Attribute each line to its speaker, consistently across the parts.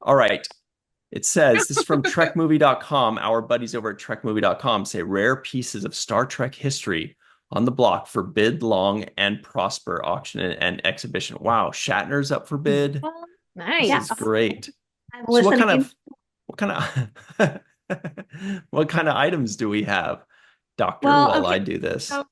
Speaker 1: All right. It says, this is from trekmovie.com. Our buddies over at trekmovie.com say rare pieces of Star Trek history on the block for bid long and prosper auction and exhibition. Wow, Shatner's up for bid.
Speaker 2: Oh,
Speaker 1: This
Speaker 3: Yeah,
Speaker 1: is
Speaker 2: nice.
Speaker 1: great.
Speaker 3: I'm
Speaker 1: So
Speaker 3: listening.
Speaker 1: what kind of what kind of items do we have, Doctor,
Speaker 3: Well,
Speaker 1: while
Speaker 3: okay.
Speaker 1: I do this?
Speaker 3: So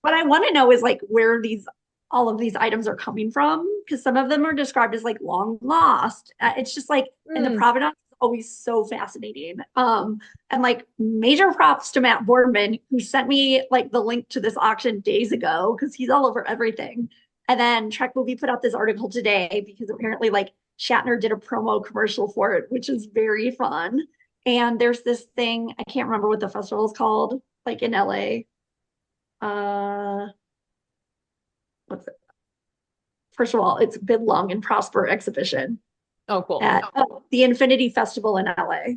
Speaker 3: what I want to know is like where these all of these items are coming from because some of them are described as like long lost. It's just like and the
Speaker 2: Hmm,
Speaker 3: provenance is always so fascinating. And like major props to Matt Boardman who sent me like the link to this auction days ago because he's all over everything. And then Trek Movie put out this article today because apparently like Shatner did a promo commercial for it, which is very fun. And there's this thing, I can't remember what the festival is called, like in LA. Uh, what's it? First of all, it's Bid Long and Prosper exhibition
Speaker 2: oh, cool.
Speaker 3: at the Infinity Festival in LA.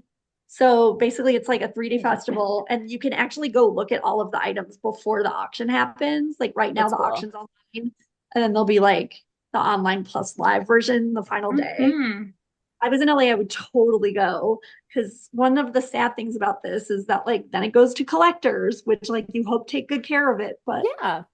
Speaker 3: So basically, it's like a 3-day festival, and you can actually go look at all of the items before the auction happens. Like right now,
Speaker 2: That's
Speaker 3: the
Speaker 2: cool.
Speaker 3: auction's online, and then there'll be like the online plus live version the final day.
Speaker 2: Hmm.
Speaker 3: I was in LA, I would totally go because one of the sad things about this is that like then it goes to collectors, which like you hope take good care of it, but
Speaker 2: Yeah.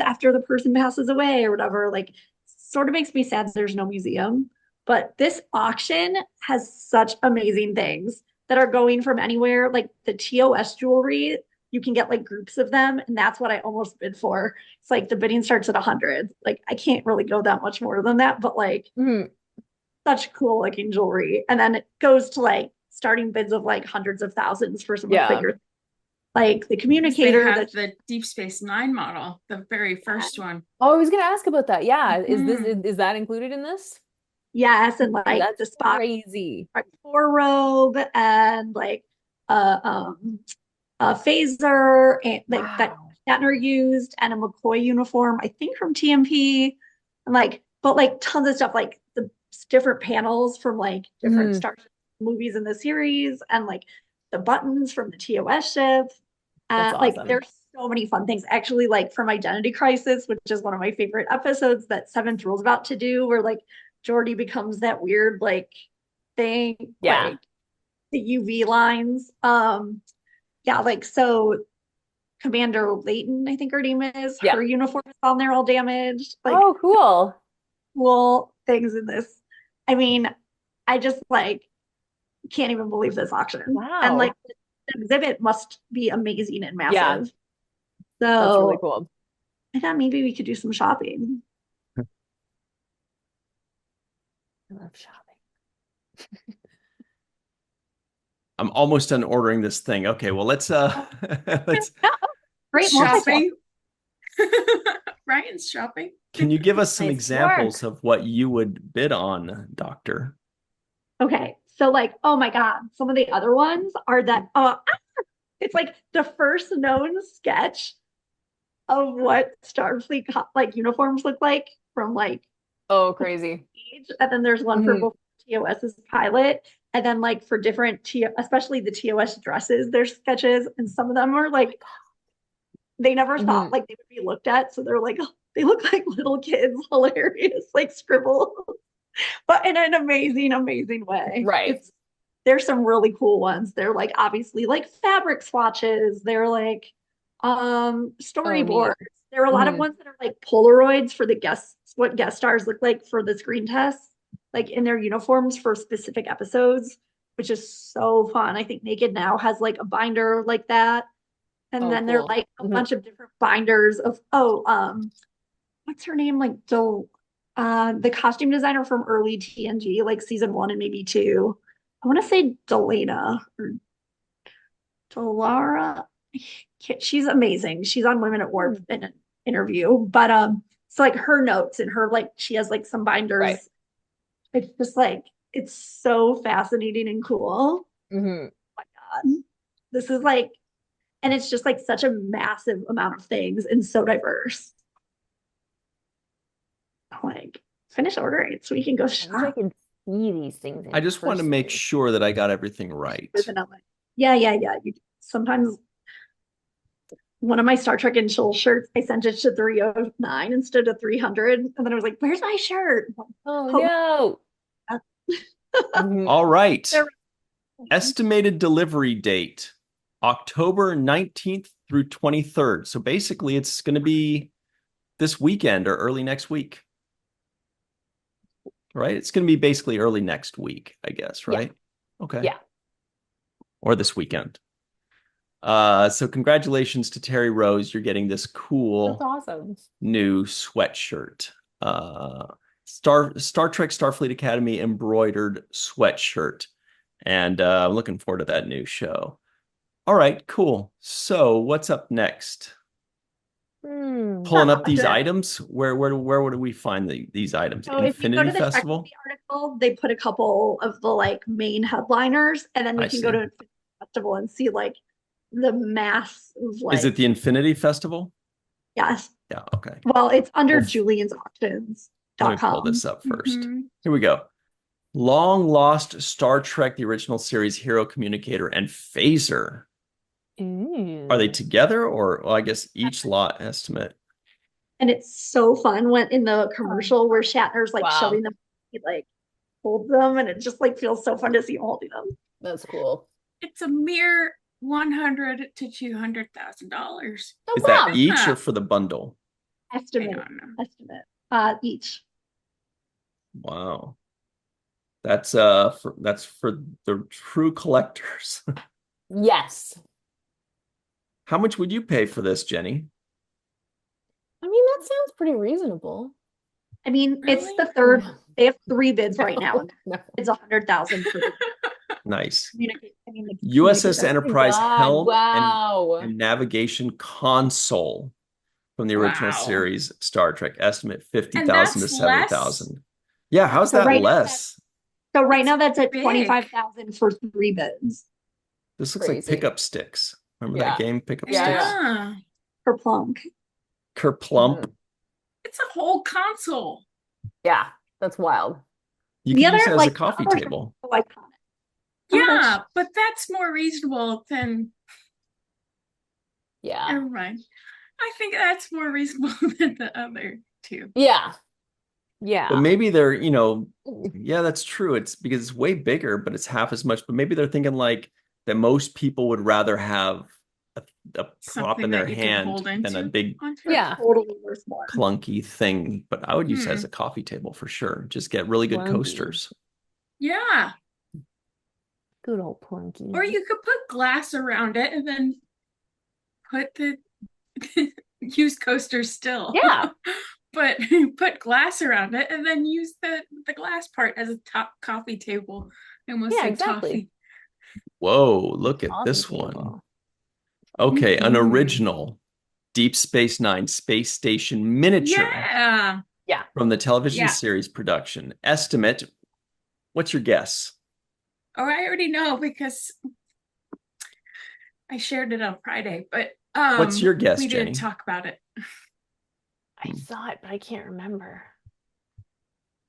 Speaker 3: after the person passes away or whatever, like sort of makes me sad there's no museum. But this auction has such amazing things that are going from anywhere, like the TOS jewelry. You can get like groups of them, and that's what I almost bid for. It's like the bidding starts at 100. Like I can't really go that much more than that, but like
Speaker 2: Hmm.
Speaker 3: such cool looking jewelry. And then it goes to like starting bids of like hundreds of thousands for some of the
Speaker 2: Yeah.
Speaker 3: bigger, like the
Speaker 4: They
Speaker 3: communicator
Speaker 4: have
Speaker 3: that
Speaker 4: the Deep Space Nine model, the very first one.
Speaker 2: Oh, I was gonna ask about that. Yeah.
Speaker 4: Hmm.
Speaker 2: Is that included in this?
Speaker 3: yes, and
Speaker 2: Ooh,
Speaker 3: like
Speaker 2: that's
Speaker 3: the Spock
Speaker 2: crazy.
Speaker 3: four robe and like a a phaser and like that
Speaker 2: Wow.
Speaker 3: Shatner used and a McCoy uniform, I think from TMP, and like but like tons of stuff like the different panels from like different
Speaker 2: Hmm.
Speaker 3: Star Trek movies in the series and like the buttons from the TOS ship.
Speaker 2: That's
Speaker 3: Like
Speaker 2: awesome.
Speaker 3: there's so many fun things. Actually, like from Identity Crisis, which is one of my favorite episodes that Seventh Rule's about to do, where like Geordi becomes that weird like thing,
Speaker 2: Yeah.
Speaker 3: like the UV lines. Yeah, like so Commander Layton, I think her name is,
Speaker 2: Yeah.
Speaker 3: her uniform is on there all damaged. Like
Speaker 2: Oh, cool.
Speaker 3: cool things in this. I mean, I just like can't even believe this auction. And like
Speaker 2: Wow.
Speaker 3: the exhibit must be amazing and
Speaker 2: Yeah,
Speaker 3: massive.
Speaker 2: that's really
Speaker 3: So
Speaker 2: cool.
Speaker 3: I thought maybe we could do some shopping.
Speaker 2: I love shopping.
Speaker 1: I'm almost done ordering this thing. Okay, well let's
Speaker 3: Yeah, great multi-task.
Speaker 4: Shopping. Ryan's shopping.
Speaker 1: can you give us some
Speaker 2: Nice
Speaker 1: examples
Speaker 2: work.
Speaker 1: of what you would bid on, Doctor?
Speaker 3: Okay, so like, oh my God, some of the other ones are that it's like the first known sketch of what Starfleet like uniforms look like from like
Speaker 2: Oh, crazy.
Speaker 3: age, and then there's one for
Speaker 2: Hmm.
Speaker 3: both TOS's pilot, and then like for different especially the TOS dresses, there's sketches, and some of them are like they never thought
Speaker 2: Hmm.
Speaker 3: like they would be looked at, so they're like, oh, they look like little kids, hilarious, like scribble, but in an amazing, amazing way.
Speaker 2: Right.
Speaker 3: It's there's some really cool ones. They're like obviously like fabric swatches. They're like
Speaker 2: Oh,
Speaker 3: storyboards.
Speaker 2: neat.
Speaker 3: There are a lot of
Speaker 2: Hmm.
Speaker 3: ones that are like Polaroids for the guests, what guest stars look like for the screen tests, like in their uniforms for specific episodes, which is so fun. I think Naked Now has like a binder like that. And
Speaker 2: Oh,
Speaker 3: then there are
Speaker 2: cool.
Speaker 3: like a
Speaker 2: Hmm.
Speaker 3: bunch of different binders of what's her name? Like the costume designer from early TNG, like season one and maybe two. I want to say Delana or Delara. She's amazing. She's on Women at
Speaker 2: Hmm.
Speaker 3: Warp in an interview. But so like her notes and her like she has like some
Speaker 2: Right.
Speaker 3: binders. It's just like it's so fascinating and cool.
Speaker 2: Hmm.
Speaker 3: Oh my God. This is like and it's just like such a massive amount of things and so diverse. Like finish ordering so we can go
Speaker 2: I wish I
Speaker 3: shop.
Speaker 2: could see these things
Speaker 1: I
Speaker 2: in
Speaker 1: just want to make
Speaker 2: person.
Speaker 1: sure that I got everything right.
Speaker 3: Yeah, yeah, yeah. Sometimes one of my Star Trek and Chill shirts, I sent it to 309 instead of 300. And then I was like, where's my shirt?
Speaker 2: Oh
Speaker 3: Oh,
Speaker 2: no. Mhm.
Speaker 1: All right.
Speaker 3: They're-
Speaker 1: Estimated delivery date, October 19th through 23rd. So basically, it's going to be this weekend or early next week, right? It's going to be basically early next week, I guess, right? Okay.
Speaker 2: Yeah.
Speaker 1: Or this weekend. So congratulations to Terry Rose. You're getting this
Speaker 2: That's
Speaker 1: cool
Speaker 2: awesome.
Speaker 1: new sweatshirt. Star Trek Starfleet Academy embroidered sweatshirt. And I'm looking forward to that new show. All right, cool. So what's up next? Pulling up these items. Where would we find these items?
Speaker 3: So if you go
Speaker 1: Infinity
Speaker 3: to the Trek
Speaker 1: Festival?
Speaker 3: Movie article, they put a couple of the like main headliners, and then we
Speaker 1: I
Speaker 3: can
Speaker 1: see.
Speaker 3: go to Infinity Festival and see like the mass of like.
Speaker 1: Is it the Infinity Festival?
Speaker 3: Yes.
Speaker 1: Yeah, okay.
Speaker 3: Well, it's under
Speaker 1: Well,
Speaker 3: Julien's
Speaker 1: Let me
Speaker 3: auctions.com.
Speaker 1: pull this up first.
Speaker 4: Mhm.
Speaker 1: Here we go. Long lost Star Trek, the original series hero communicator and phaser. Are they together or well, I guess each lot estimate?
Speaker 3: And it's so fun when in the commercial where Shatner's like
Speaker 2: Wow.
Speaker 3: showing them, he like holds them, and it just like feels so fun to see him holding them.
Speaker 2: That's cool.
Speaker 4: It's a mere $100,000 to $200,000.
Speaker 2: No
Speaker 1: Is
Speaker 2: problem.
Speaker 1: that each or for the bundle?
Speaker 4: I
Speaker 3: Estimate.
Speaker 4: don't know.
Speaker 3: Each.
Speaker 1: Wow. That's for the true collectors.
Speaker 2: Yes.
Speaker 1: How much would you pay for this, Jenny?
Speaker 2: I mean, that sounds pretty reasonable.
Speaker 3: I mean, it's
Speaker 4: Really?
Speaker 3: the third. They have 3 bids right now.
Speaker 2: No.
Speaker 3: It's 100,000 for the
Speaker 1: Nice.
Speaker 3: communicate. I mean, the
Speaker 1: USS
Speaker 3: communicator.
Speaker 1: Enterprise
Speaker 2: God,
Speaker 1: helm
Speaker 2: wow.
Speaker 1: and navigation console from the original
Speaker 4: Wow.
Speaker 1: series Star Trek. Estimate 50,000 to
Speaker 4: that's less?
Speaker 1: 70,000. Yeah, how's
Speaker 3: So
Speaker 1: that
Speaker 3: right now
Speaker 1: less?
Speaker 3: So right now that's at
Speaker 4: big.
Speaker 3: 25,000 for 3 bids
Speaker 1: This looks like
Speaker 2: Crazy.
Speaker 1: pickup sticks. Remember
Speaker 2: Yeah.
Speaker 1: that game, Pickup
Speaker 2: Yeah,
Speaker 1: Sticks?
Speaker 4: Yeah.
Speaker 3: per plunk.
Speaker 1: Kerplump.
Speaker 4: It's a whole console.
Speaker 2: Yeah, that's wild.
Speaker 1: You
Speaker 3: The
Speaker 1: can use
Speaker 3: other,
Speaker 1: it as a
Speaker 3: like,
Speaker 1: coffee
Speaker 3: other-
Speaker 1: table.
Speaker 3: So iconic.
Speaker 4: Yeah, but that's more reasonable than
Speaker 2: Yeah.
Speaker 4: never mind. I think that's more reasonable than the other two.
Speaker 2: Yeah. Yeah.
Speaker 1: But maybe they're, yeah, that's true. It's because it's way bigger, but it's half as much. But maybe they're thinking like that most people would rather have a prop
Speaker 4: Something
Speaker 1: in their
Speaker 4: that you can
Speaker 1: hand
Speaker 4: hold
Speaker 1: than a
Speaker 4: into.
Speaker 1: big
Speaker 2: Yeah.
Speaker 3: Totally worth more.
Speaker 1: clunky thing. But I would use it as a coffee table for sure. Just get really good
Speaker 2: Clunky.
Speaker 1: coasters.
Speaker 4: Yeah.
Speaker 2: Good old plunky.
Speaker 4: Or you could put glass around it and then put the use coasters still.
Speaker 2: Yeah.
Speaker 4: But put glass around it and then use the glass part as a top coffee table. Almost
Speaker 2: Yeah,
Speaker 4: like
Speaker 2: exactly.
Speaker 4: toffee.
Speaker 1: Whoa, look at
Speaker 2: Coffee
Speaker 1: this one.
Speaker 2: table.
Speaker 1: Okay, an
Speaker 4: Mhm.
Speaker 1: original Deep Space Nine space station miniature
Speaker 4: Yeah.
Speaker 1: from the television
Speaker 4: Yeah.
Speaker 1: series production. Estimate. What's your guess?
Speaker 4: Oh, I already know because I shared it on Friday, but
Speaker 1: What's your guess,
Speaker 4: we
Speaker 1: Jenny?
Speaker 4: didn't talk about it.
Speaker 2: I saw it, but I can't remember.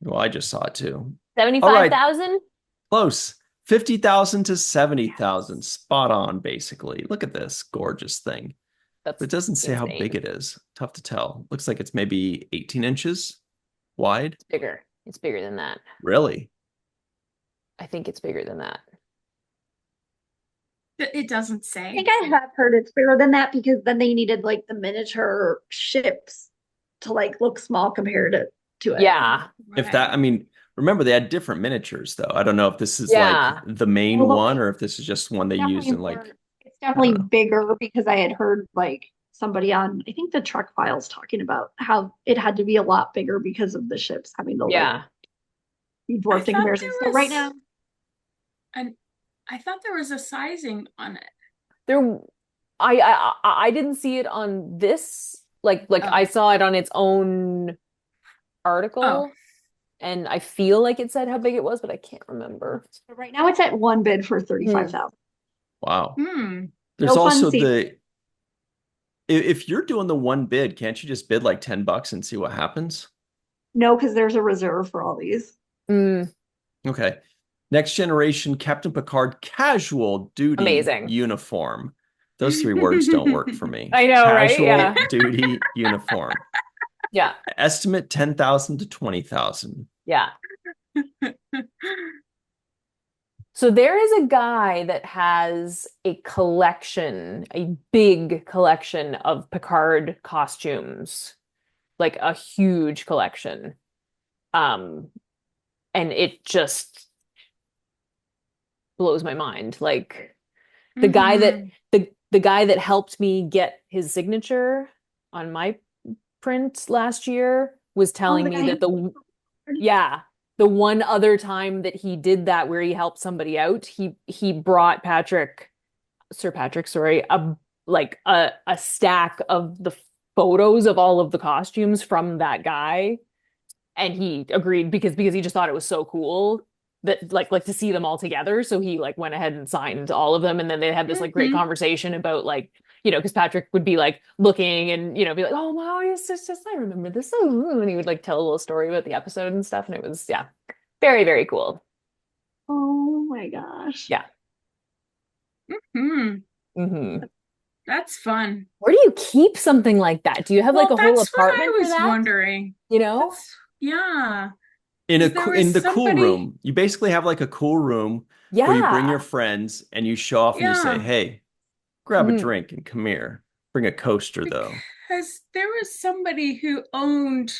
Speaker 1: Well, I just saw it too.
Speaker 2: 75,000?
Speaker 1: Close. 50,000 to 70,000. Spot on, basically. Look at this gorgeous thing.
Speaker 2: That's
Speaker 1: But it doesn't say how
Speaker 2: insane.
Speaker 1: big it is. Tough to tell. Looks like it's maybe 18 inches wide.
Speaker 2: It's bigger. It's bigger than that.
Speaker 1: Really?
Speaker 2: I think it's bigger than that.
Speaker 4: It doesn't
Speaker 3: I
Speaker 4: say.
Speaker 3: think I have heard it's bigger than that because then they needed like the miniature ships to like look small compared to it.
Speaker 2: Yeah.
Speaker 1: If that, I mean, remember they had different miniatures though. I don't know if this is
Speaker 2: Yeah.
Speaker 1: like the main
Speaker 3: Well,
Speaker 1: one or if this is just one they used in like,
Speaker 3: It's definitely
Speaker 1: know.
Speaker 3: bigger because I had heard like somebody on I think the Trek Files talking about how it had to be a lot bigger because of the ships having the
Speaker 2: Yeah.
Speaker 3: like be dwarfed in
Speaker 4: I thought
Speaker 3: comparison.
Speaker 4: there
Speaker 3: So right
Speaker 4: was-
Speaker 3: now,
Speaker 4: I thought there was a sizing on it.
Speaker 2: There, I didn't see it on this. Like
Speaker 4: Oh.
Speaker 2: I saw it on its own article,
Speaker 4: Oh.
Speaker 2: and I feel like it said how big it was, but I can't remember.
Speaker 3: right now it's at 1 bid for 35,000.
Speaker 1: wow. There's
Speaker 3: No fun
Speaker 1: also
Speaker 3: season.
Speaker 1: if you're doing the one bid, can't you just bid like $10 and see what happens?
Speaker 3: No, because there's a reserve for all these.
Speaker 2: Mm,
Speaker 1: Okay. Next generation Captain Picard casual duty
Speaker 2: Amazing.
Speaker 1: uniform. Those 3 words don't work for me.
Speaker 2: I know, right?
Speaker 1: Casual
Speaker 2: Yeah.
Speaker 1: duty uniform.
Speaker 2: yeah,
Speaker 1: Estimate 10,000 to 20,000.
Speaker 2: yeah. So there is a guy that has a big collection of Picard costumes, like a huge collection. Um, and it just blows my mind. Like the guy that
Speaker 4: Mhm.
Speaker 2: the guy that helped me get his signature on my print last year was
Speaker 3: Oh,
Speaker 2: telling
Speaker 3: the
Speaker 2: me
Speaker 3: guy
Speaker 2: that
Speaker 3: who.
Speaker 2: yeah, the one other time that he did that where he helped somebody out, he brought Sir Patrick, sorry, a stack of the photos of all of the costumes from that guy, and he agreed because he just thought it was so cool that like to see them all together. So he like went ahead and signed all of them, and then they had this like great
Speaker 4: Mhm.
Speaker 2: conversation about like because Patrick would be like looking and be like, oh wow, it's just I remember this, and he would like tell a little story about the episode and stuff, and it was very very cool.
Speaker 3: Oh my gosh.
Speaker 2: Yeah.
Speaker 4: Mhm.
Speaker 2: hmm
Speaker 4: That's fun.
Speaker 2: Where do you keep something like that? Do you have like
Speaker 4: Well,
Speaker 2: a whole
Speaker 4: that's what I
Speaker 2: apartment for
Speaker 4: was
Speaker 2: that?
Speaker 4: wondering.
Speaker 2: You know?
Speaker 4: That's, yeah.
Speaker 1: In
Speaker 4: Because there
Speaker 1: in
Speaker 4: was
Speaker 1: the cool
Speaker 4: somebody,
Speaker 1: room, you basically have like a cool room where you bring your
Speaker 2: Yeah.
Speaker 1: friends and you show off and you say,
Speaker 4: yeah,
Speaker 1: "Hey, grab a
Speaker 2: hmm
Speaker 1: drink and come here. Bring a coaster though."
Speaker 4: because there was somebody who owned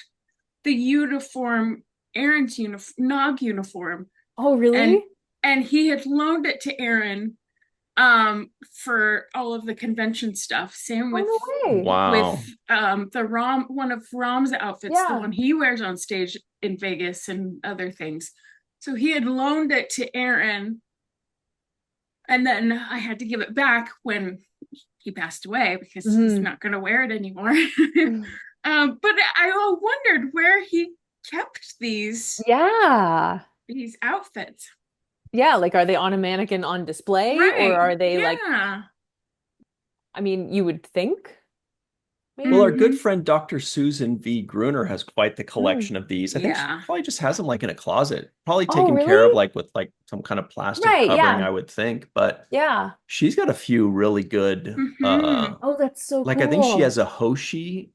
Speaker 4: the uniform, Aaron's uniform, Nog uniform,
Speaker 2: Oh,
Speaker 4: and
Speaker 2: really?
Speaker 4: he had loaned it to Aaron for all of the convention stuff. Same
Speaker 2: Oh,
Speaker 4: with
Speaker 2: no way.
Speaker 1: Wow.
Speaker 4: the Rom one of Rom's outfits, the
Speaker 2: Yeah.
Speaker 4: one he wears on stage in Vegas and other things. So he had loaned it to Aaron, and then I had to give it back when he passed away because he's
Speaker 2: hmm
Speaker 4: not going to wear it anymore. But I wondered where he kept
Speaker 2: Yeah.
Speaker 4: these outfits.
Speaker 2: Yeah, like are they on a mannequin on display or
Speaker 4: Right.
Speaker 2: are they like,
Speaker 4: Yeah.
Speaker 2: I mean, you would think
Speaker 1: Well, our
Speaker 2: maybe?
Speaker 1: good
Speaker 4: Hmm.
Speaker 1: friend Dr. Susan V. Gruner has quite the
Speaker 2: Mm.
Speaker 1: collection of these. I think she
Speaker 4: Yeah.
Speaker 1: probably just has them like in a closet, probably
Speaker 2: Oh,
Speaker 1: taken care of
Speaker 2: really?
Speaker 1: like with like some kind of plastic
Speaker 2: Right,
Speaker 1: covering,
Speaker 2: yeah.
Speaker 1: I would think. But
Speaker 2: Yeah.
Speaker 1: she's got a few really good,
Speaker 4: Hmm.
Speaker 2: Oh, that's so
Speaker 1: like I think she has
Speaker 2: cool.
Speaker 1: a Hoshi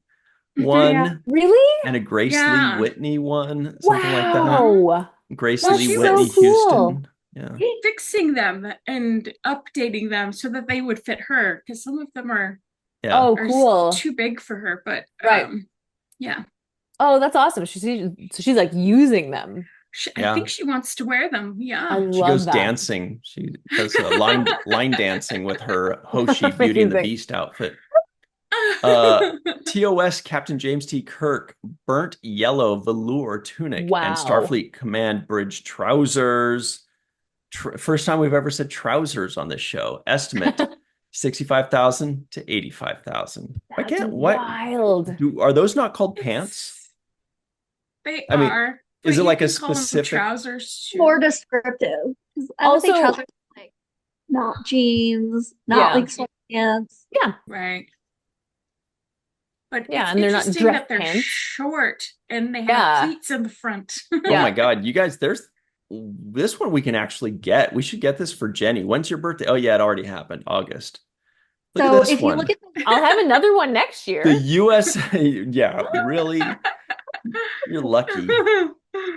Speaker 4: Hmm.
Speaker 3: Yeah.
Speaker 1: one
Speaker 2: Really?
Speaker 1: and a Grace Lee
Speaker 4: Yeah.
Speaker 1: Whitney one, something like that.
Speaker 4: Hmm.
Speaker 2: Wow.
Speaker 1: Grace
Speaker 4: Well,
Speaker 1: Lee
Speaker 2: That's
Speaker 4: she
Speaker 2: so
Speaker 1: Whitney
Speaker 4: was
Speaker 2: cool.
Speaker 1: Houston. Yeah.
Speaker 4: fixing them and updating them so that they would fit her because some of them
Speaker 1: Yeah.
Speaker 2: Oh,
Speaker 4: are
Speaker 2: cool.
Speaker 4: too big for her. But
Speaker 2: Right.
Speaker 4: yeah,
Speaker 2: Oh, that's awesome. So she's like using them.
Speaker 4: I think
Speaker 1: Yeah.
Speaker 4: she wants to wear them.
Speaker 2: I
Speaker 4: Yeah.
Speaker 1: She
Speaker 2: love
Speaker 1: goes
Speaker 2: that.
Speaker 1: dancing. She does line dancing with her Hoshi Beauty and the
Speaker 2: Amazing.
Speaker 1: Beast outfit. Uh, TOS Captain James T. Kirk, burnt yellow velour tunic and
Speaker 2: Wow.
Speaker 1: Starfleet Command Bridge trousers. First time we've ever said trousers on this show. Estimate 65,000 to 85,000. Why
Speaker 2: That's
Speaker 1: can't what
Speaker 2: wild.
Speaker 1: are those not called pants?
Speaker 4: It's they
Speaker 1: I mean,
Speaker 4: are,
Speaker 1: is
Speaker 4: but
Speaker 1: it
Speaker 4: you
Speaker 1: like a
Speaker 4: can call them
Speaker 1: specific?
Speaker 4: trousers
Speaker 3: More
Speaker 4: too.
Speaker 3: descriptive. 'Cause I would say
Speaker 2: Also,
Speaker 3: trousers, like not jeans, not
Speaker 2: yeah.
Speaker 3: like sweatpants.
Speaker 2: Yeah.
Speaker 4: Right. But
Speaker 2: Yeah.
Speaker 4: it's
Speaker 2: And they're not
Speaker 4: interesting
Speaker 2: dress
Speaker 4: that they're
Speaker 2: pants.
Speaker 4: short and they have
Speaker 2: Yeah.
Speaker 4: pleats in the front.
Speaker 1: Oh my
Speaker 2: Yeah.
Speaker 1: God, you guys, there's this one we can actually get. We should get this for Jenny. When's your birthday? Oh yeah, it already happened. August. Look at
Speaker 3: So
Speaker 1: this
Speaker 3: if you look
Speaker 1: one.
Speaker 3: at the
Speaker 2: I'll have another one next
Speaker 1: The
Speaker 2: year.
Speaker 1: US, yeah, really? You're lucky.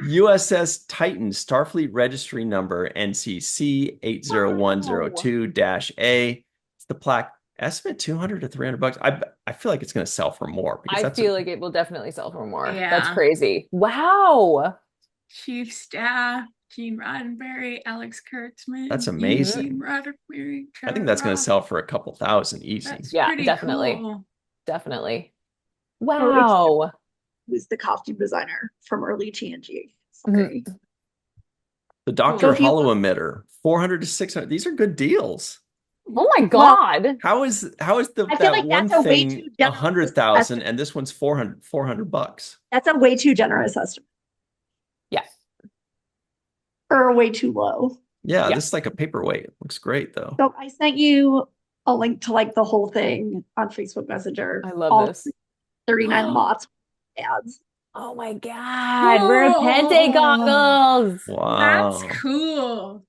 Speaker 1: USS Titan, Starfleet Registry Number NCC
Speaker 2: Wow.
Speaker 1: 80102-A. It's the plaque. Estimate 200 to 300 bucks. I feel like it's going to sell for more because
Speaker 2: I
Speaker 1: that's a
Speaker 2: feel like it will definitely sell for more. That's
Speaker 4: Yeah.
Speaker 2: crazy. Wow.
Speaker 4: Chief Staff, Gene Roddenberry, Alex
Speaker 1: that's
Speaker 4: Kurtzman,
Speaker 2: hmm
Speaker 4: Eugene
Speaker 1: amazing.
Speaker 4: Roddenberry,
Speaker 1: I think
Speaker 4: Trevor
Speaker 1: that's going to
Speaker 4: Ross.
Speaker 1: sell for a couple thousand easy.
Speaker 4: That's
Speaker 2: Yeah,
Speaker 4: pretty
Speaker 2: definitely.
Speaker 4: cool.
Speaker 2: Definitely.
Speaker 3: oh, it's
Speaker 2: Wow.
Speaker 3: who's the costume designer from early TNG.
Speaker 2: Mhm.
Speaker 3: Sorry.
Speaker 1: The
Speaker 3: So
Speaker 1: Doctor
Speaker 3: if you
Speaker 1: Hollow Emitter, 400 to 600. These are good deals.
Speaker 2: Oh my
Speaker 3: well,
Speaker 2: God.
Speaker 1: How is the
Speaker 3: I feel
Speaker 1: that
Speaker 3: like
Speaker 1: one
Speaker 3: that's a way
Speaker 1: thing
Speaker 3: too
Speaker 1: a
Speaker 3: generous
Speaker 1: hundred thousand
Speaker 3: estimate.
Speaker 1: and this one's 400 bucks?
Speaker 3: That's a way too generous estimate,
Speaker 2: Yeah.
Speaker 3: or way too low.
Speaker 1: Yeah,
Speaker 2: Yeah.
Speaker 1: this is like a paperweight. Looks great though.
Speaker 3: So I sent you a link to like the whole thing on Facebook Messenger.
Speaker 2: I love
Speaker 3: All
Speaker 2: this.
Speaker 3: 39 lots ads.
Speaker 2: Oh my God. Rare Pente
Speaker 4: Cool.
Speaker 2: goggles.
Speaker 4: That's
Speaker 1: Wow.
Speaker 4: cool.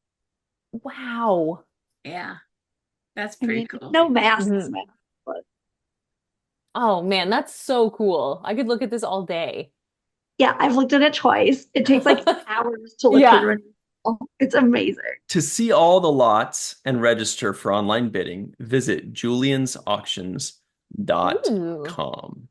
Speaker 2: Wow.
Speaker 4: Yeah, that's
Speaker 3: I
Speaker 4: pretty
Speaker 3: mean,
Speaker 4: cool.
Speaker 3: no masks,
Speaker 2: Mhm.
Speaker 3: man. But
Speaker 2: Oh man, that's so cool. I could look at this all day.
Speaker 3: yeah, I've looked at it twice. It takes like hours to look
Speaker 2: Yeah.
Speaker 3: through. It's amazing.
Speaker 1: To see all the lots and register for online bidding, visit juliansauctions.com.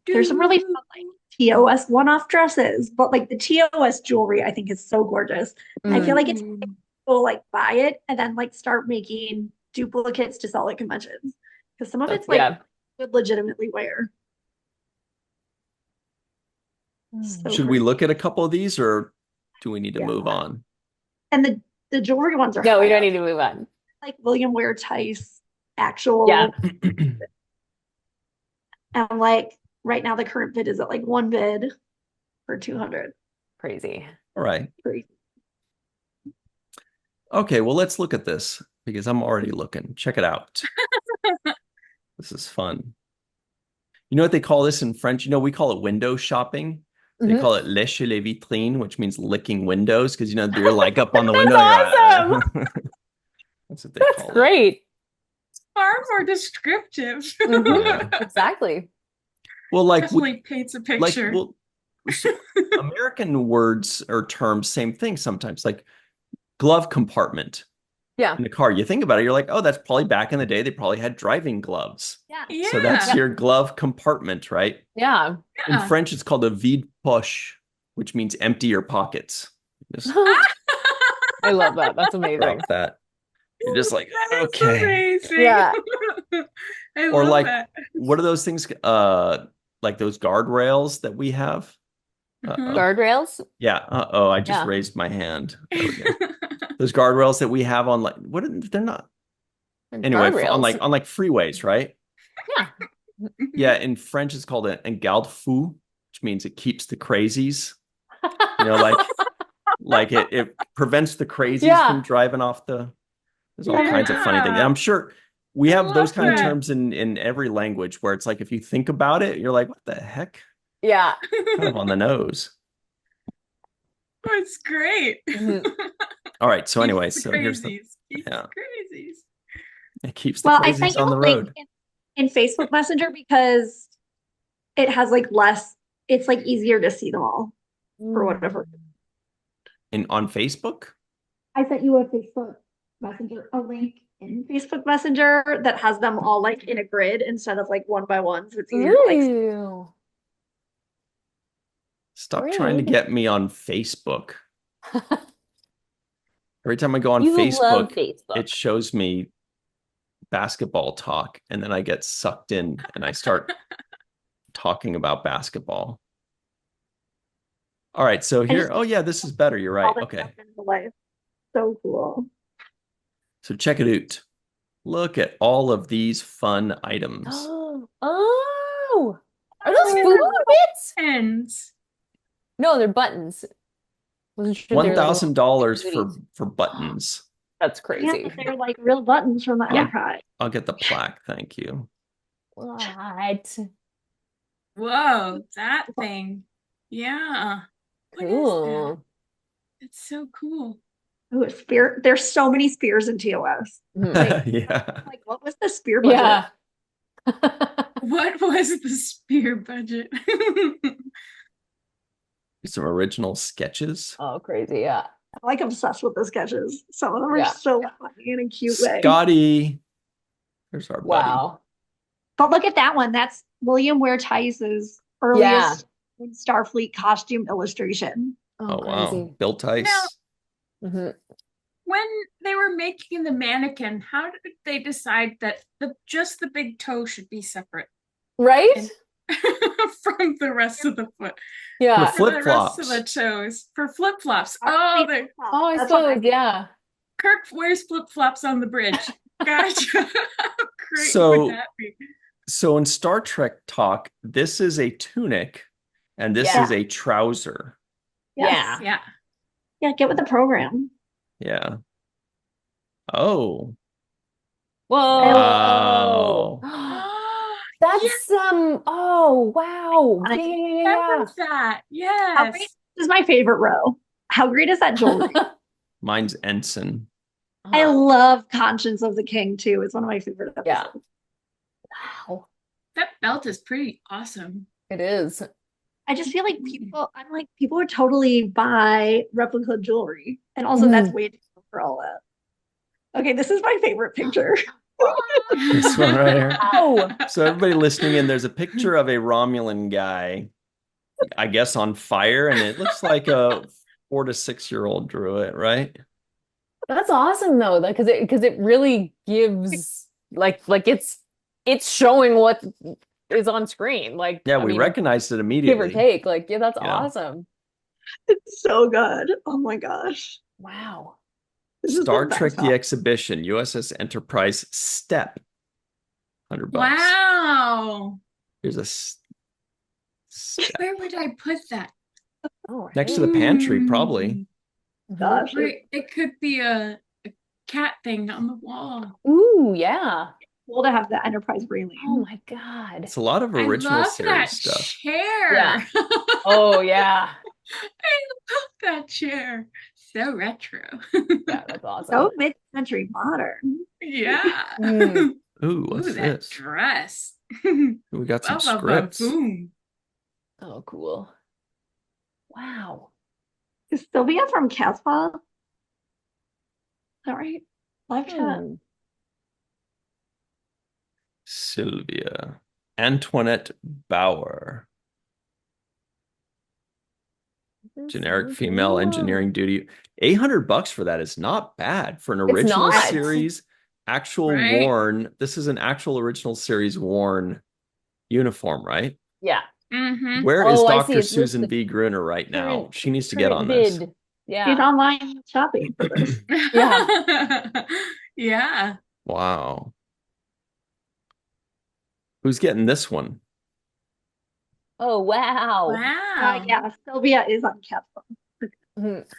Speaker 3: There's some really fun like TOS one-off dresses, but like the TOS jewelry I think is so gorgeous. I feel like it's people like buy it and then like start making duplicates to sell at conventions because some of it's like would legitimately wear. So
Speaker 1: Should we look at a couple of these or do we need to move on?
Speaker 3: And the jewelry ones are
Speaker 2: No, we don't need to move on.
Speaker 3: Like William Ware Tice actual.
Speaker 2: Yeah.
Speaker 3: And like right now the current bid is at like one bid for 200.
Speaker 2: Crazy.
Speaker 1: All right.
Speaker 3: Crazy.
Speaker 1: Okay, well, let's look at this because I'm already looking. Check it out. This is fun. You know what they call this in French? You know, we call it window shopping. They call it lécher les vitrines, which means licking windows because, you know, you're like up on the window.
Speaker 2: Awesome.
Speaker 1: That's what they
Speaker 2: That's
Speaker 1: call
Speaker 2: great.
Speaker 1: it.
Speaker 4: Far more descriptive.
Speaker 1: Yeah.
Speaker 2: Exactly.
Speaker 1: Well, like
Speaker 4: definitely paints a picture.
Speaker 1: Like, well, so American words or terms, same thing sometimes. Like glove compartment.
Speaker 2: Yeah.
Speaker 1: In the car, you think about it, you're like, oh, that's probably back in the day. They probably had driving gloves.
Speaker 3: Yeah.
Speaker 1: So that's your glove compartment, right?
Speaker 2: Yeah.
Speaker 1: In French, it's called a vide poche, which means empty your pockets. Just
Speaker 2: I love that. That's amazing.
Speaker 1: drop that. You're just like,
Speaker 4: that
Speaker 1: okay.
Speaker 4: Amazing.
Speaker 2: Yeah.
Speaker 4: I
Speaker 1: Or
Speaker 4: love
Speaker 1: like,
Speaker 4: that.
Speaker 1: what are those things? Like those guardrails that we have?
Speaker 2: Guardrails?
Speaker 1: Yeah. I just raised my hand. There we go. Those guardrails that we have on like they're not. Anyway,
Speaker 2: guardrails.
Speaker 1: on like freeways, right?
Speaker 2: Yeah.
Speaker 1: Yeah, in French it's called un garde-fou, which means it keeps the crazies. You know, like it prevents the crazies from driving off the. There's all kinds of funny things. And I'm sure we have those kind of terms in every language where it's like if you think about it, you're like, what the heck?
Speaker 2: Yeah.
Speaker 1: Kind of on the nose.
Speaker 4: It's great.
Speaker 1: All right. So anyway,
Speaker 4: so
Speaker 1: here's the
Speaker 4: crazies.
Speaker 1: It keeps the crazies
Speaker 3: I sent you
Speaker 1: on the road.
Speaker 3: In Facebook Messenger because it has like less. It's like easier to see them all for whatever.
Speaker 1: On Facebook?
Speaker 3: I sent you a Facebook Messenger, a link in Facebook Messenger that has them all like in a grid instead of like one by one. So it's easier to like.
Speaker 1: Stop trying to get me on Facebook. Every time I go on
Speaker 2: Facebook,
Speaker 1: it shows me basketball talk, and then I get sucked in and I start talking about basketball. All right, so here, oh yeah, this is better. You're right. Okay.
Speaker 3: So cool.
Speaker 1: So check it out. Look at all of these fun items.
Speaker 2: Oh, are those food bits?
Speaker 4: Pens.
Speaker 2: No, they're buttons.
Speaker 1: $1,000 for buttons.
Speaker 2: That's crazy.
Speaker 3: Yeah, they're like real buttons from the Enterprise.
Speaker 1: I'll get the plaque, thank you.
Speaker 2: What?
Speaker 4: Whoa, that thing. Yeah.
Speaker 2: Cool.
Speaker 4: It's so cool.
Speaker 3: Oh, a spear. There's so many spears in TOS. Like, like what was the spear budget?
Speaker 2: Yeah.
Speaker 4: What was the spear budget?
Speaker 1: Some original sketches.
Speaker 2: Oh, crazy. Yeah.
Speaker 3: I'm like obsessed with the sketches. Some of them are so funny in a cute way.
Speaker 1: Scotty. There's our buddy.
Speaker 3: But look at that one. That's William Ware Tice's earliest Starfleet costume illustration.
Speaker 1: Oh wow. Bill Tice.
Speaker 4: Now, when they were making the mannequin, how did they decide that just the big toe should be separate?
Speaker 2: Right?
Speaker 4: From the rest of the foot.
Speaker 1: Yeah. For flip-flops.
Speaker 4: The rest of the toes. For flip-flops. I
Speaker 2: suppose, yeah.
Speaker 4: Kirk wears flip-flops on the bridge. Gotcha. How great would that be?
Speaker 1: So in Star Trek talk, this is a tunic and this is a trouser.
Speaker 3: Yes.
Speaker 4: Yeah.
Speaker 3: Yeah, get with the program.
Speaker 1: Yeah. Oh.
Speaker 2: Whoa.
Speaker 1: Wow.
Speaker 2: That's oh wow.
Speaker 3: I
Speaker 4: remember that. Yes.
Speaker 3: This is my favorite row. How great is that jewelry?
Speaker 1: Mine's ensign.
Speaker 3: I love Conscience of the King too. It's one of my favorite episodes.
Speaker 2: Yeah. Wow.
Speaker 4: That belt is pretty awesome.
Speaker 2: It is.
Speaker 3: I just feel like people would totally buy replica jewelry. And also that's way too much for all that. Okay, this is my favorite picture.
Speaker 1: This one right here.
Speaker 2: Oh,
Speaker 1: So everybody listening in, there's a picture of a Romulan guy, I guess on fire, and it looks like a 4 to 6 year old drew it, right?
Speaker 2: that's awesome though, because it really gives like it's showing what is on screen. Like,
Speaker 1: Yeah,
Speaker 2: I
Speaker 1: we
Speaker 2: mean,
Speaker 1: recognized it
Speaker 2: give or
Speaker 1: immediately.
Speaker 2: take. Like, yeah, that's
Speaker 1: You know?
Speaker 2: awesome.
Speaker 3: It's so good. Oh my gosh.
Speaker 2: Wow.
Speaker 3: This is the
Speaker 1: Star
Speaker 3: best
Speaker 1: Trek The
Speaker 3: hop.
Speaker 1: Exhibition, USS Enterprise Step, $100.
Speaker 4: Wow.
Speaker 1: Here's a step
Speaker 4: Where would I put that?
Speaker 2: All
Speaker 1: next to
Speaker 2: right.
Speaker 1: the pantry, probably.
Speaker 3: Gosh.
Speaker 4: Wait, it could be a cat thing on the wall.
Speaker 2: Ooh, yeah.
Speaker 3: Cool to have the Enterprise railing.
Speaker 2: Oh my God.
Speaker 1: It's a lot of
Speaker 4: I
Speaker 1: original
Speaker 4: love
Speaker 1: series
Speaker 4: that
Speaker 1: stuff.
Speaker 4: chair.
Speaker 2: Yeah. Oh yeah.
Speaker 4: I love that chair. So retro.
Speaker 2: Yeah, that's awesome.
Speaker 3: So mid-century modern.
Speaker 4: Yeah.
Speaker 2: Mm.
Speaker 1: Ooh, what's
Speaker 4: Ooh, that
Speaker 1: this?
Speaker 4: dress.
Speaker 1: Ooh, we got some scripts.
Speaker 4: Boom.
Speaker 2: Oh, cool. Wow.
Speaker 3: Is Sylvia from Casbah? Is that right? Live chat.
Speaker 1: Sylvia. Antoinette Bauer. Generic female engineering duty. $800 for that is not bad for an
Speaker 2: It's
Speaker 1: original
Speaker 2: not.
Speaker 1: series, actual
Speaker 4: Right.
Speaker 1: worn. This is an actual original series worn uniform, right?
Speaker 2: Yeah.
Speaker 4: Mm-hmm.
Speaker 1: Where is
Speaker 2: Oh, I see.
Speaker 1: Dr.
Speaker 2: It's
Speaker 1: Susan
Speaker 2: listed.
Speaker 1: V. Gruner right now?
Speaker 2: Current-
Speaker 1: She needs to get
Speaker 2: current
Speaker 1: on this.
Speaker 2: bid.
Speaker 3: She's
Speaker 2: Yeah.
Speaker 3: online shopping for this.
Speaker 2: Yeah.
Speaker 4: Yeah.
Speaker 1: Wow. Who's getting this one?
Speaker 2: Oh, wow.
Speaker 4: Wow.
Speaker 3: Yeah, Sylvia is on Casbah.
Speaker 2: Mhm.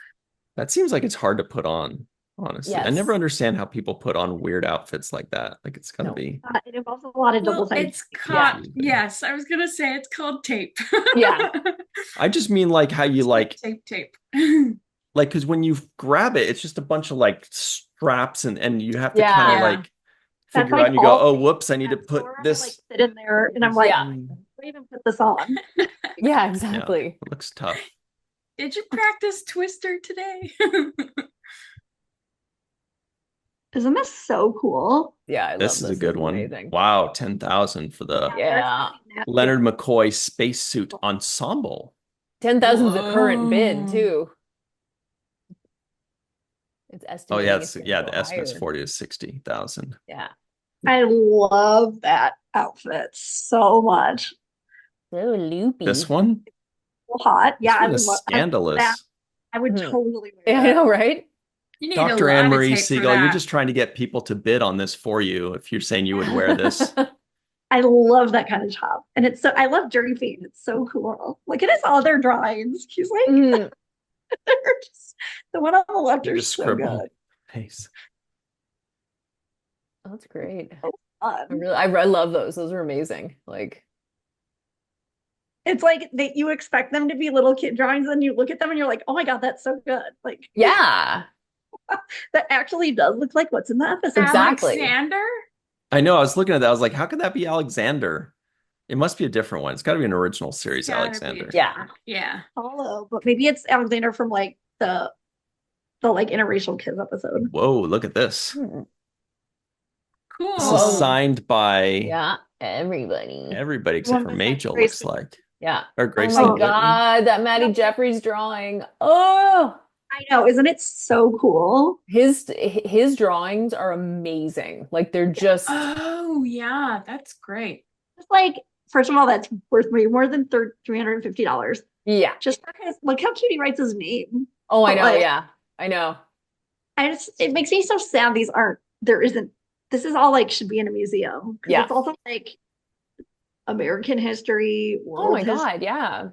Speaker 1: That seems like it's hard to put on, honestly. I
Speaker 2: Yes.
Speaker 1: never understand how people put on weird outfits like that. Like it's gotta
Speaker 2: No.
Speaker 1: be.
Speaker 3: It involves a lot of
Speaker 4: Well,
Speaker 3: double-sided.
Speaker 4: it's called, yes, I was gonna say it's called tape.
Speaker 2: Yeah.
Speaker 1: I just mean like how you like
Speaker 4: tape.
Speaker 1: like because when you grab it, it's just a bunch of like straps and you have to
Speaker 2: Yeah.
Speaker 1: kind of
Speaker 4: Yeah.
Speaker 1: like
Speaker 3: That's
Speaker 1: figure
Speaker 3: like
Speaker 1: out and you go,
Speaker 3: all
Speaker 1: oh,
Speaker 3: things
Speaker 1: whoops, I need to
Speaker 3: that
Speaker 1: put
Speaker 3: store, I,
Speaker 1: this.
Speaker 3: like sit in there and I'm like,
Speaker 2: Yeah.
Speaker 3: why do I even put this on?
Speaker 2: Yeah,
Speaker 1: Yeah,
Speaker 2: exactly.
Speaker 1: it looks tough.
Speaker 4: Did you practice Twister today?
Speaker 3: Isn't this so cool?
Speaker 2: Yeah, I love
Speaker 1: This is a good
Speaker 2: is
Speaker 1: one.
Speaker 2: amazing.
Speaker 1: Wow, 10,000 for the
Speaker 2: Yeah.
Speaker 1: Leonard McCoy spacesuit ensemble.
Speaker 2: 10,000 is a current bid
Speaker 4: Whoa.
Speaker 2: too. It's
Speaker 1: Oh
Speaker 2: estimating
Speaker 1: yeah,
Speaker 2: it's
Speaker 1: it's
Speaker 2: gonna go
Speaker 1: the estimate's
Speaker 2: higher.
Speaker 1: 40 to 60,000.
Speaker 2: Yeah.
Speaker 3: I love that outfit so much.
Speaker 2: So loopy.
Speaker 1: This one?
Speaker 3: So hot. Yeah, I
Speaker 1: This
Speaker 3: would
Speaker 1: one is
Speaker 3: love that.
Speaker 1: scandalous.
Speaker 3: I would
Speaker 2: Mhm.
Speaker 3: totally wear
Speaker 2: Yeah, I
Speaker 3: that.
Speaker 2: know, right?
Speaker 4: You need
Speaker 1: Dr.
Speaker 4: a lot
Speaker 1: Anne
Speaker 4: of
Speaker 1: Marie
Speaker 4: tape for
Speaker 1: Siegel, you're
Speaker 4: that.
Speaker 1: just trying to get people to bid on this for you if you're saying you would wear this.
Speaker 3: I love that kind of top. And it's so, I love Dirty Feet. It's so cool. Look at his other drawings. He's like,
Speaker 2: Mhm.
Speaker 3: they're just, the one on the left
Speaker 1: You
Speaker 3: are
Speaker 1: just
Speaker 3: so
Speaker 1: scribble.
Speaker 3: good.
Speaker 1: Nice.
Speaker 2: Oh, that's great.
Speaker 3: Fun.
Speaker 2: I love those. Those are amazing. Like,
Speaker 3: It's like that you expect them to be little kid drawings, and you look at them and you're like, oh my God, that's so good. Like,
Speaker 2: yeah.
Speaker 3: that actually does look like what's in the episode.
Speaker 2: Exactly.
Speaker 4: Alexander?
Speaker 1: I know, I was looking at that. I was like, how could that be Alexander? It must be a different one. It's got to be an original series,
Speaker 4: Gotta be
Speaker 1: Alexander.
Speaker 2: Yeah.
Speaker 4: Yeah.
Speaker 3: Follow, but maybe it's Alexander from like the like interracial kids episode.
Speaker 1: Whoa, look at this.
Speaker 2: Mhm.
Speaker 4: Cool.
Speaker 1: This
Speaker 2: Whoa.
Speaker 1: is signed by
Speaker 2: Yeah. Everybody.
Speaker 1: everybody except for
Speaker 3: One
Speaker 1: Majel,
Speaker 3: besides
Speaker 1: looks
Speaker 3: Grace.
Speaker 1: like.
Speaker 2: Yeah.
Speaker 1: Or
Speaker 2: Oh
Speaker 1: Grace
Speaker 2: my
Speaker 1: Lee Whitney.
Speaker 2: God, that Maddie Jeffries drawing. Oh,
Speaker 3: I know, isn't it so cool?
Speaker 2: his drawings are amazing. Like they're just
Speaker 4: Oh, yeah, that's great.
Speaker 3: It's like, first of all, that's worth way more than $350.
Speaker 2: yeah.
Speaker 3: Just because look how cute he writes his name.
Speaker 2: Oh, I
Speaker 3: But,
Speaker 2: know.
Speaker 3: like,
Speaker 2: Yeah. I know.
Speaker 3: it makes me so sad this is all like should be in a museum. 'Cause
Speaker 2: Yeah.
Speaker 3: it's also like American history,
Speaker 2: Oh
Speaker 3: world
Speaker 2: my
Speaker 3: history.
Speaker 2: God. Yeah.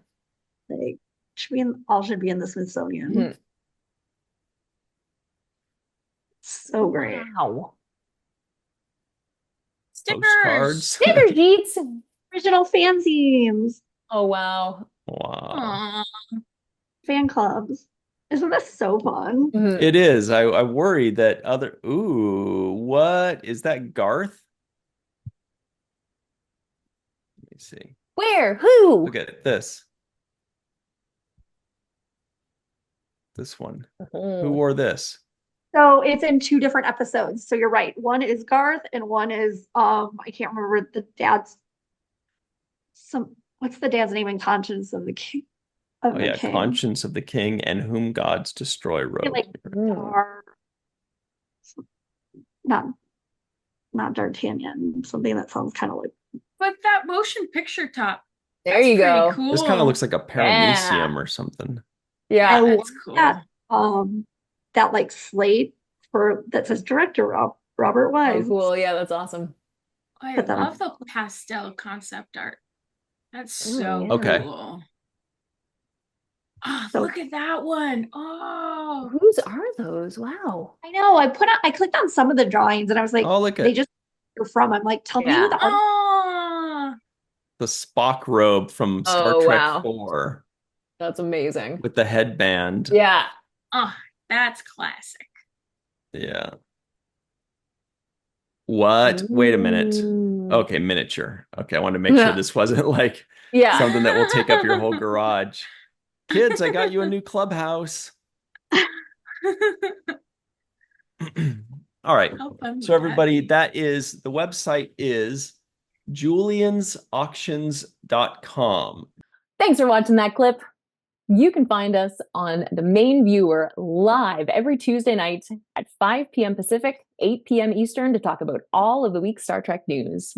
Speaker 3: Like, should be in the Smithsonian.
Speaker 2: Mhm.
Speaker 3: So great.
Speaker 2: Wow.
Speaker 1: Postcards.
Speaker 2: Sticker sheets.
Speaker 3: Original fanzines,
Speaker 2: Oh wow.
Speaker 1: Wow.
Speaker 4: Aw.
Speaker 3: fan clubs. Isn't this so fun?
Speaker 2: Mhm.
Speaker 1: It is. I worry that what is that, Garth? Let me see.
Speaker 2: Where? Who?
Speaker 1: Look at this. This one. Who
Speaker 2: Oh.
Speaker 1: wore this?
Speaker 3: So it's in 2 different episodes. So you're right. One is Garth and one is I can't remember the dad's what's the dad's name in Conscience of the King of
Speaker 1: Oh
Speaker 3: the
Speaker 1: yeah,
Speaker 3: King.
Speaker 1: Conscience of the King and Whom Gods Destroy Rogue.
Speaker 3: Like not D'Artagnan, something that sounds kind of like.
Speaker 4: But that motion picture top.
Speaker 2: There you
Speaker 4: pretty
Speaker 2: go.
Speaker 4: Cool.
Speaker 1: This kind of looks like a paramecium or something.
Speaker 2: Yeah.
Speaker 3: I
Speaker 4: That's cool.
Speaker 3: That like slate that says director Robert Wise.
Speaker 2: Oh, cool. Yeah, that's awesome.
Speaker 4: I
Speaker 3: Put that
Speaker 4: love
Speaker 3: on.
Speaker 4: the pastel concept art. That's
Speaker 2: Oh,
Speaker 4: so
Speaker 2: yeah.
Speaker 1: Okay.
Speaker 4: cool. Oh,
Speaker 3: So-
Speaker 4: look at that one. Oh,
Speaker 2: Whose are those? Wow.
Speaker 3: I know. I clicked on some of the drawings and I was like,
Speaker 1: Oh, look
Speaker 3: they
Speaker 1: at
Speaker 3: just are from. I'm like, tell me
Speaker 2: Yeah.
Speaker 3: who the art.
Speaker 4: oh,
Speaker 1: the Spock robe from Star
Speaker 2: Oh,
Speaker 1: Trek
Speaker 2: wow.
Speaker 1: 4
Speaker 2: That's amazing.
Speaker 1: with the headband.
Speaker 2: Yeah.
Speaker 4: oh, that's classic.
Speaker 1: Yeah. What? Wait a minute.
Speaker 2: Ooh.
Speaker 1: Okay, miniature. Okay, I wanted to make sure this wasn't like
Speaker 2: Yeah.
Speaker 1: something that will take up your whole garage. Kids, I got you a new clubhouse. All right.
Speaker 4: How fun
Speaker 1: So
Speaker 4: would
Speaker 1: everybody,
Speaker 4: that
Speaker 1: the website is juliansauctions.com.
Speaker 2: Thanks for watching that clip. You can find us on the main viewer live every Tuesday night at 5 p.m. Pacific, 8 p.m. Eastern to talk about all of the week's Star Trek news.